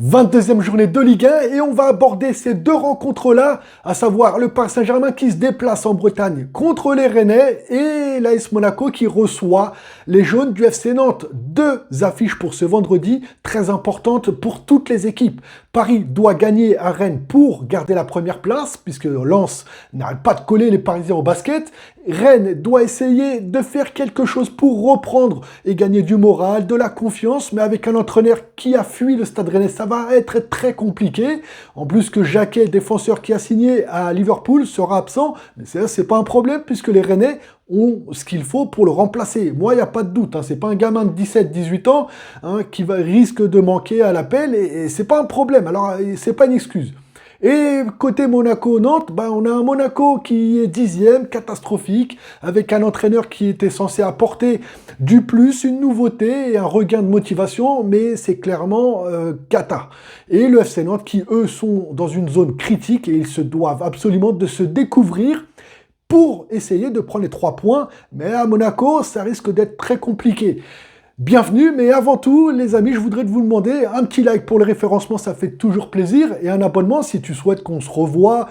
22e journée de Ligue 1 et on va aborder ces deux rencontres-là, à savoir le Paris Saint-Germain qui se déplace en Bretagne contre les Rennais et l'AS Monaco qui reçoit les jaunes du FC Nantes. Deux affiches pour ce vendredi, très importantes pour toutes les équipes. Paris doit gagner à Rennes pour garder la première place, puisque Lens n'arrête pas de coller les Parisiens au basket. Rennes doit essayer de faire quelque chose pour reprendre et gagner du moral, de la confiance, mais avec un entraîneur qui a fui le Stade Rennais, ça va être très compliqué. En plus que Jacquet, défenseur qui a signé à Liverpool, sera absent, mais c'est pas un problème puisque les Rennais ont ce qu'il faut pour le remplacer. Moi, il n'y a pas de doute, c'est pas un gamin de 17-18 ans qui risque de manquer à l'appel et c'est pas un problème. Alors, c'est pas une excuse. Et côté Monaco-Nantes, on a un Monaco qui est 10e, catastrophique, avec un entraîneur qui était censé apporter du plus, une nouveauté et un regain de motivation, mais c'est clairement cata. Et le FC Nantes qui, eux, sont dans une zone critique et ils se doivent absolument de se découvrir pour essayer de prendre les 3 points. Mais à Monaco, ça risque d'être très compliqué. Bienvenue, mais avant tout, les amis, je voudrais vous demander un petit like pour le référencement, ça fait toujours plaisir, et un abonnement si tu souhaites qu'on se revoie,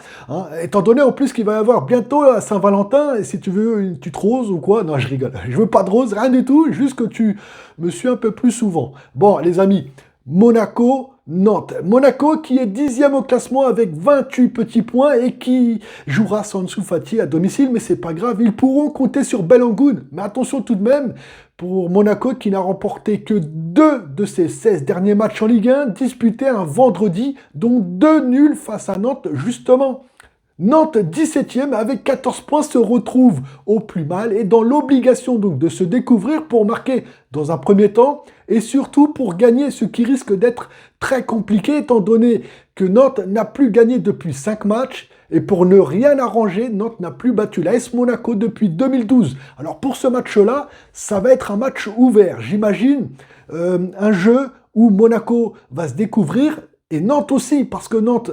étant donné en plus qu'il va y avoir bientôt à Saint-Valentin, et si tu veux une petite rose ou quoi, non je rigole, je veux pas de rose, rien du tout, juste que tu me suis un peu plus souvent. Bon, les amis, Monaco-Nantes. Monaco qui est 10e au classement avec 28 petits points et qui jouera sans Ansu Fati à domicile, mais c'est pas grave, ils pourront compter sur Belhangoun. Mais attention tout de même, pour Monaco qui n'a remporté que 2 de ses 16 derniers matchs en Ligue 1, disputés un vendredi, dont 2 nuls face à Nantes justement. Nantes 17e avec 14 points se retrouve au plus mal et dans l'obligation donc de se découvrir pour marquer dans un premier temps et surtout pour gagner, ce qui risque d'être très compliqué étant donné que Nantes n'a plus gagné depuis 5 matchs et pour ne rien arranger, Nantes n'a plus battu l'AS Monaco depuis 2012. Alors pour ce match-là, ça va être un match ouvert, j'imagine, un jeu où Monaco va se découvrir et Nantes aussi, parce que Nantes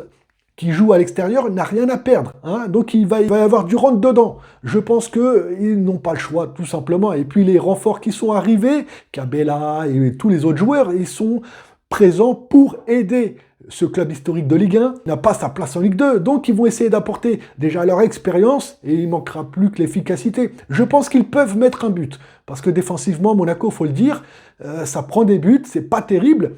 qui joue à l'extérieur, n'a rien à perdre. Donc il va y avoir du rentre-dedans. Je pense qu'ils n'ont pas le choix, tout simplement. Et puis les renforts qui sont arrivés, Cabella et tous les autres joueurs, ils sont présents pour aider ce club historique de Ligue 1. N'a pas sa place en Ligue 2. Donc ils vont essayer d'apporter déjà leur expérience et il manquera plus que l'efficacité. Je pense qu'ils peuvent mettre un but. Parce que défensivement, Monaco, faut le dire, ça prend des buts, c'est pas terrible.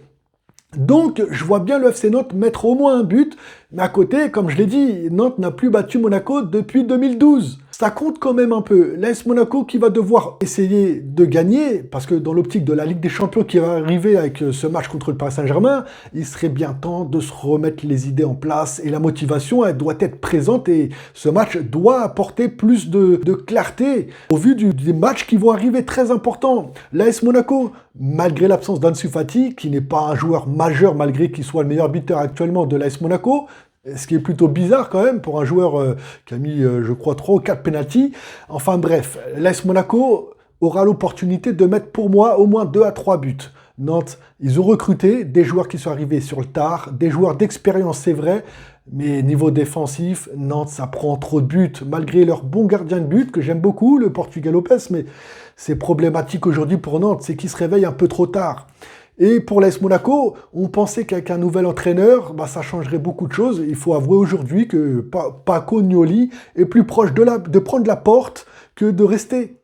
Donc, je vois bien le FC Nantes mettre au moins un but, mais à côté, comme je l'ai dit, Nantes n'a plus battu Monaco depuis 2012. Ça compte quand même un peu. L'AS Monaco qui va devoir essayer de gagner, parce que dans l'optique de la Ligue des Champions qui va arriver avec ce match contre le Paris Saint-Germain, il serait bien temps de se remettre les idées en place et la motivation, elle doit être présente et ce match doit apporter plus de clarté au vu des matchs qui vont arriver très importants. L'AS Monaco, malgré l'absence d'Ansu Fati, qui n'est pas un joueur majeur malgré qu'il soit le meilleur buteur actuellement de l'AS Monaco, ce qui est plutôt bizarre quand même pour un joueur qui a mis, je crois, 3 ou 4 pénaltys. Enfin bref, l'AS Monaco aura l'opportunité de mettre pour moi au moins 2 à 3 buts. Nantes, ils ont recruté des joueurs qui sont arrivés sur le tard, des joueurs d'expérience, c'est vrai, mais niveau défensif, Nantes, ça prend trop de buts, malgré leur bon gardien de but, que j'aime beaucoup, le Portugais Lopez, mais c'est problématique aujourd'hui pour Nantes, c'est qu'ils se réveillent un peu trop tard. Et pour l'AS Monaco, on pensait qu'avec un nouvel entraîneur, ça changerait beaucoup de choses. Il faut avouer aujourd'hui que Paco Gnoli est plus proche de prendre la porte que de rester.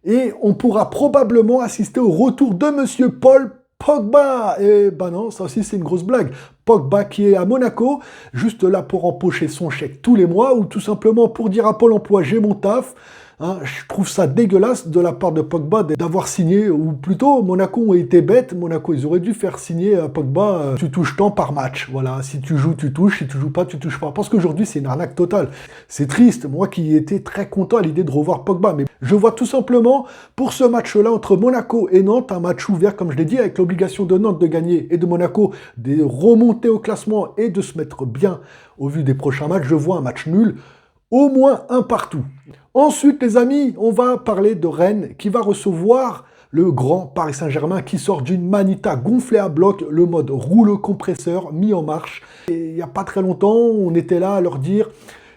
Et on pourra probablement assister au retour de Monsieur Paul Pogba. Et non, ça aussi c'est une grosse blague. Pogba qui est à Monaco, juste là pour empocher son chèque tous les mois, ou tout simplement pour dire à Pôle emploi, j'ai mon taf. Je trouve ça dégueulasse de la part de Pogba d'avoir signé, ou plutôt Monaco ont été bêtes, Monaco ils auraient dû faire signer à Pogba, tu touches tant par match, voilà, si tu joues tu touches, si tu joues pas tu touches pas, parce qu'aujourd'hui c'est une arnaque totale, c'est triste, moi qui étais très content à l'idée de revoir Pogba, mais je vois tout simplement pour ce match-là entre Monaco et Nantes, un match ouvert comme je l'ai dit, avec l'obligation de Nantes de gagner et de Monaco de remonter au classement et de se mettre bien au vu des prochains matchs, je vois un match nul, au moins un partout. Ensuite, les amis, on va parler de Rennes qui va recevoir le grand Paris Saint-Germain qui sort d'une manita gonflée à bloc, le mode rouleau compresseur mis en marche. Et il n'y a pas très longtemps, on était là à leur dire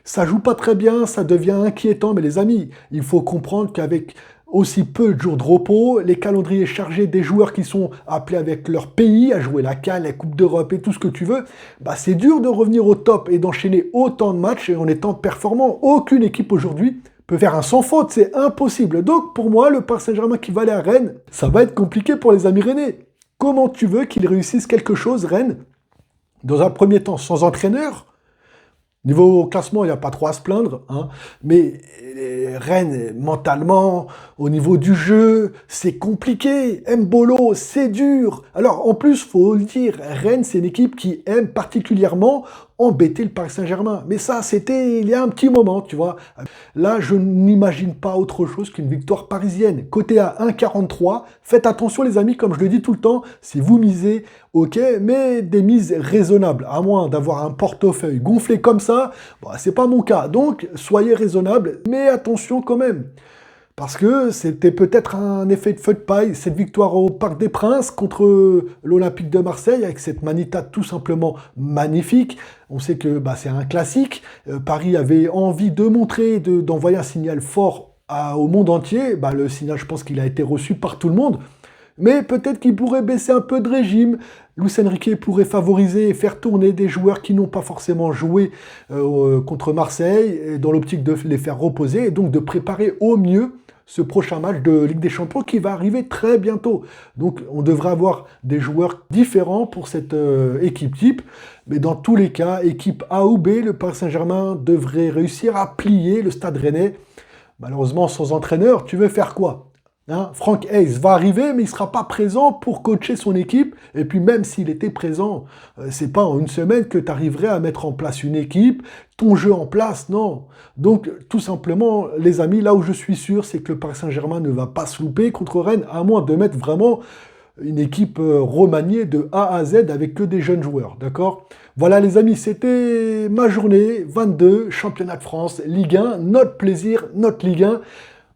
ça joue pas très bien, ça devient inquiétant. Mais les amis, il faut comprendre qu'avec aussi peu de jours de repos, les calendriers chargés des joueurs qui sont appelés avec leur pays à jouer la CAN, la Coupe d'Europe et tout ce que tu veux, bah c'est dur de revenir au top et d'enchaîner autant de matchs et en étant performant. Aucune équipe aujourd'hui peut faire un sans faute, c'est impossible. Donc pour moi, le Paris Saint-Germain qui va aller à Rennes, ça va être compliqué pour les amis rennais. Comment tu veux qu'ils réussissent quelque chose, Rennes, dans un premier temps sans entraîneur? Niveau classement, il n'y a pas trop à se plaindre, hein. Mais Rennes, mentalement, au niveau du jeu, c'est compliqué. Mbolo, c'est dur. Alors, en plus, faut le dire, Rennes, c'est une équipe qui aime particulièrement embêter le Paris Saint-Germain. Mais ça, c'était il y a un petit moment, tu vois. Là, je n'imagine pas autre chose qu'une victoire parisienne. Côté à 1,43. Faites attention, les amis, comme je le dis tout le temps, si vous misez, ok, mais des mises raisonnables. À moins d'avoir un portefeuille gonflé comme ça, bon, c'est pas mon cas. Donc, soyez raisonnables, mais attention quand même. Parce que c'était peut-être un effet de feu de paille, cette victoire au Parc des Princes contre l'Olympique de Marseille, avec cette Manita tout simplement magnifique. On sait que bah, c'est un classique. Paris avait envie de montrer, d'envoyer un signal fort au monde entier. Bah, le signal, je pense qu'il a été reçu par tout le monde. Mais peut-être qu'il pourrait baisser un peu de régime. Luis Enrique pourrait favoriser et faire tourner des joueurs qui n'ont pas forcément joué contre Marseille, dans l'optique de les faire reposer et donc de préparer au mieux ce prochain match de Ligue des Champions qui va arriver très bientôt. Donc on devrait avoir des joueurs différents pour cette équipe type. Mais dans tous les cas, équipe A ou B, le Paris Saint-Germain devrait réussir à plier le Stade Rennais. Malheureusement, sans entraîneur, tu veux faire quoi? Hein, Franck Hayes va arriver, mais il ne sera pas présent pour coacher son équipe. Et puis même s'il était présent, c'est pas en une semaine que tu arriverais à mettre en place une équipe, ton jeu en place, non. Donc tout simplement, les amis, là où je suis sûr, c'est que le Paris Saint-Germain ne va pas se louper contre Rennes, à moins de mettre vraiment une équipe remaniée de A à Z avec que des jeunes joueurs, d'accord? Voilà les amis, c'était ma journée 22, championnat de France, Ligue 1, notre plaisir, notre Ligue 1.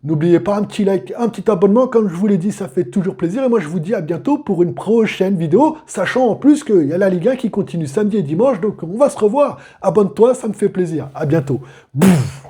N'oubliez pas un petit like, un petit abonnement, comme je vous l'ai dit, ça fait toujours plaisir. Et moi, je vous dis à bientôt pour une prochaine vidéo, sachant en plus qu'il y a la Ligue 1 qui continue samedi et dimanche, donc on va se revoir. Abonne-toi, ça me fait plaisir. À bientôt. Bouf.